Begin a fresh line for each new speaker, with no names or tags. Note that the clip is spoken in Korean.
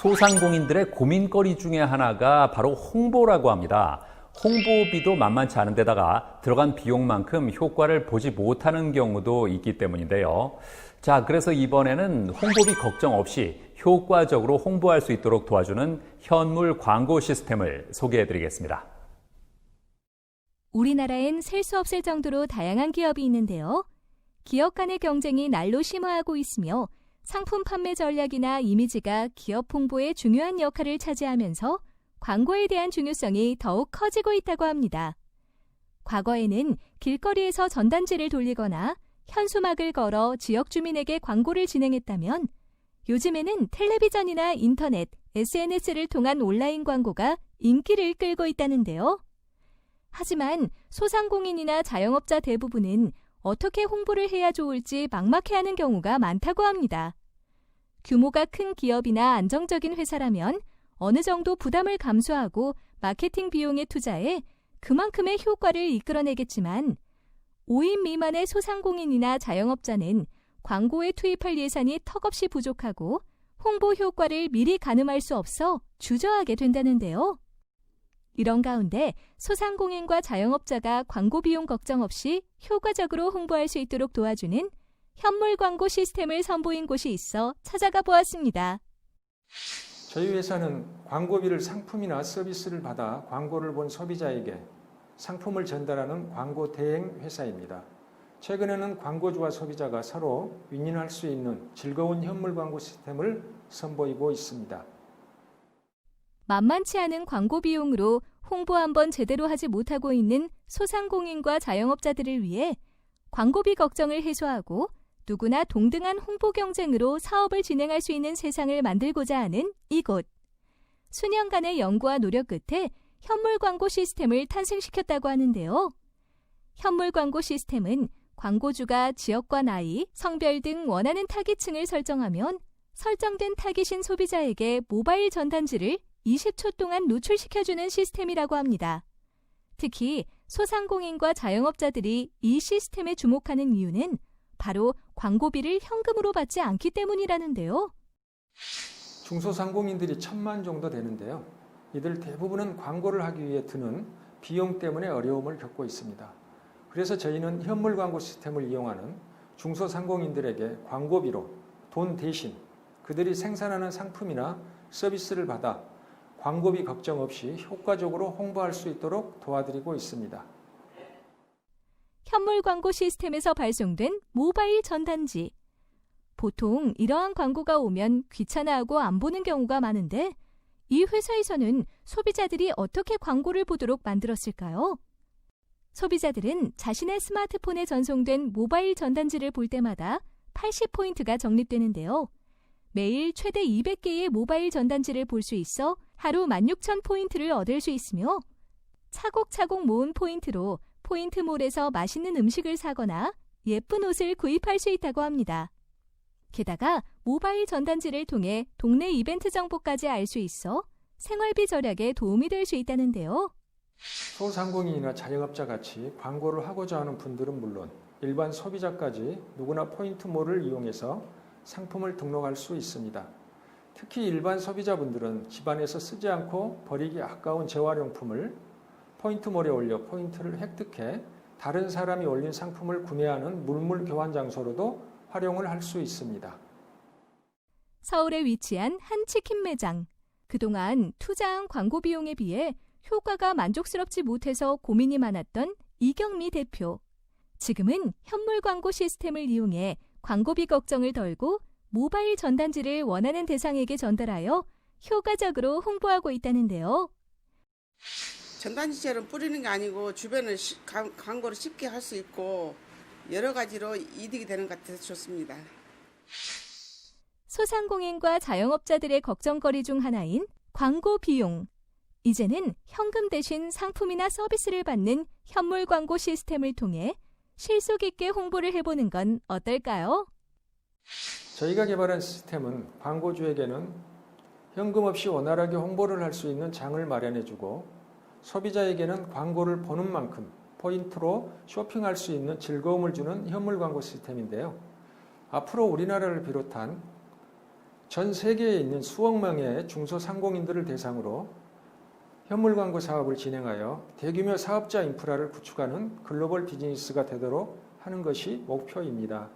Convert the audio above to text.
소상공인들의 고민거리 중에 하나가 바로 홍보라고 합니다. 홍보비도 만만치 않은 데다가 들어간 비용만큼 효과를 보지 못하는 경우도 있기 때문인데요. 자, 그래서 이번에는 홍보비 걱정 없이 효과적으로 홍보할 수 있도록 도와주는 현물 광고 시스템을 소개해드리겠습니다.
우리나라엔 셀 수 없을 정도로 다양한 기업이 있는데요. 기업 간의 경쟁이 날로 심화하고 있으며 상품 판매 전략이나 이미지가 기업 홍보에 중요한 역할을 차지하면서 광고에 대한 중요성이 더욱 커지고 있다고 합니다. 과거에는 길거리에서 전단지를 돌리거나 현수막을 걸어 지역 주민에게 광고를 진행했다면 요즘에는 텔레비전이나 인터넷, SNS를 통한 온라인 광고가 인기를 끌고 있다는데요. 하지만 소상공인이나 자영업자 대부분은 어떻게 홍보를 해야 좋을지 막막해하는 경우가 많다고 합니다. 규모가 큰 기업이나 안정적인 회사라면 어느 정도 부담을 감수하고 마케팅 비용에 투자해 그만큼의 효과를 이끌어내겠지만 5인 미만의 소상공인이나 자영업자는 광고에 투입할 예산이 턱없이 부족하고 홍보 효과를 미리 가늠할 수 없어 주저하게 된다는데요. 이런 가운데 소상공인과 자영업자가 광고 비용 걱정 없이 효과적으로 홍보할 수 있도록 도와주는 현물 광고 시스템을 선보인 곳이 있어 찾아가 보았습니다.
저희 회사는 광고비를 상품이나 서비스를 받아 광고를 본 소비자에게 상품을 전달하는 광고 대행 회사입니다. 최근에는 광고주와 소비자가 서로 윈윈할 수 있는 즐거운 현물 광고 시스템을 선보이고 있습니다.
만만치 않은 광고 비용으로 홍보 한번 제대로 하지 못하고 있는 소상공인과 자영업자들을 위해 광고비 걱정을 해소하고 누구나 동등한 홍보 경쟁으로 사업을 진행할 수 있는 세상을 만들고자 하는 이곳. 수년간의 연구와 노력 끝에 현물 광고 시스템을 탄생시켰다고 하는데요. 현물 광고 시스템은 광고주가 지역과 나이, 성별 등 원하는 타깃층을 설정하면 설정된 타깃인 소비자에게 모바일 전단지를 20초 동안 노출시켜주는 시스템이라고 합니다. 특히 소상공인과 자영업자들이 이 시스템에 주목하는 이유는 바로 광고비를 현금으로 받지 않기 때문이라는데요.
중소상공인들이 1,000만 정도 되는데요. 이들 대부분은 광고를 하기 위해 드는 비용 때문에 어려움을 겪고 있습니다. 그래서 저희는 현물 광고 시스템을 이용하는 중소상공인들에게 광고비로 돈 대신 그들이 생산하는 상품이나 서비스를 받아 광고비 걱정 없이 효과적으로 홍보할 수 있도록 도와드리고 있습니다.
현물 광고 시스템에서 발송된 모바일 전단지. 보통 이러한 광고가 오면 귀찮아하고 안 보는 경우가 많은데 이 회사에서는 소비자들이 어떻게 광고를 보도록 만들었을까요? 소비자들은 자신의 스마트폰에 전송된 모바일 전단지를 볼 때마다 80포인트가 적립되는데요. 매일 최대 200개의 모바일 전단지를 볼 수 있어 하루 16,000포인트를 얻을 수 있으며 차곡차곡 모은 포인트로 포인트몰에서 맛있는 음식을 사거나 예쁜 옷을 구입할 수 있다고 합니다. 게다가 모바일 전단지를 통해 동네 이벤트 정보까지 알 수 있어 생활비 절약에 도움이 될 수 있다는데요.
소상공인이나 자영업자 같이 광고를 하고자 하는 분들은 물론 일반 소비자까지 누구나 포인트몰을 이용해서 상품을 등록할 수 있습니다. 특히 일반 소비자분들은 집안에서 쓰지 않고 버리기 아까운 재활용품을 포인트몰에 올려 포인트를 획득해 다른 사람이 올린 상품을 구매하는 물물 교환 장소로도 활용을 할 수 있습니다.
서울에 위치한 한 치킨 매장. 그동안 투자한 광고 비용에 비해 효과가 만족스럽지 못해서 고민이 많았던 이경미 대표. 지금은 현물 광고 시스템을 이용해 광고비 걱정을 덜고 모바일 전단지를 원하는 대상에게 전달하여 효과적으로 홍보하고 있다는데요.
전단지처럼 뿌리는 게 아니고 주변을 광고를 쉽게 할 수 있고 여러 가지로 이득이 되는 것 같아서 좋습니다.
소상공인과 자영업자들의 걱정거리 중 하나인 광고 비용. 이제는 현금 대신 상품이나 서비스를 받는 현물 광고 시스템을 통해 실속 있게 홍보를 해보는 건 어떨까요?
저희가 개발한 시스템은 광고주에게는 현금 없이 원활하게 홍보를 할 수 있는 장을 마련해주고 소비자에게는 광고를 보는 만큼 포인트로 쇼핑할 수 있는 즐거움을 주는 현물 광고 시스템인데요. 앞으로 우리나라를 비롯한 전 세계에 있는 수억 명의 중소상공인들을 대상으로 현물 광고 사업을 진행하여 대규모 사업자 인프라를 구축하는 글로벌 비즈니스가 되도록 하는 것이 목표입니다.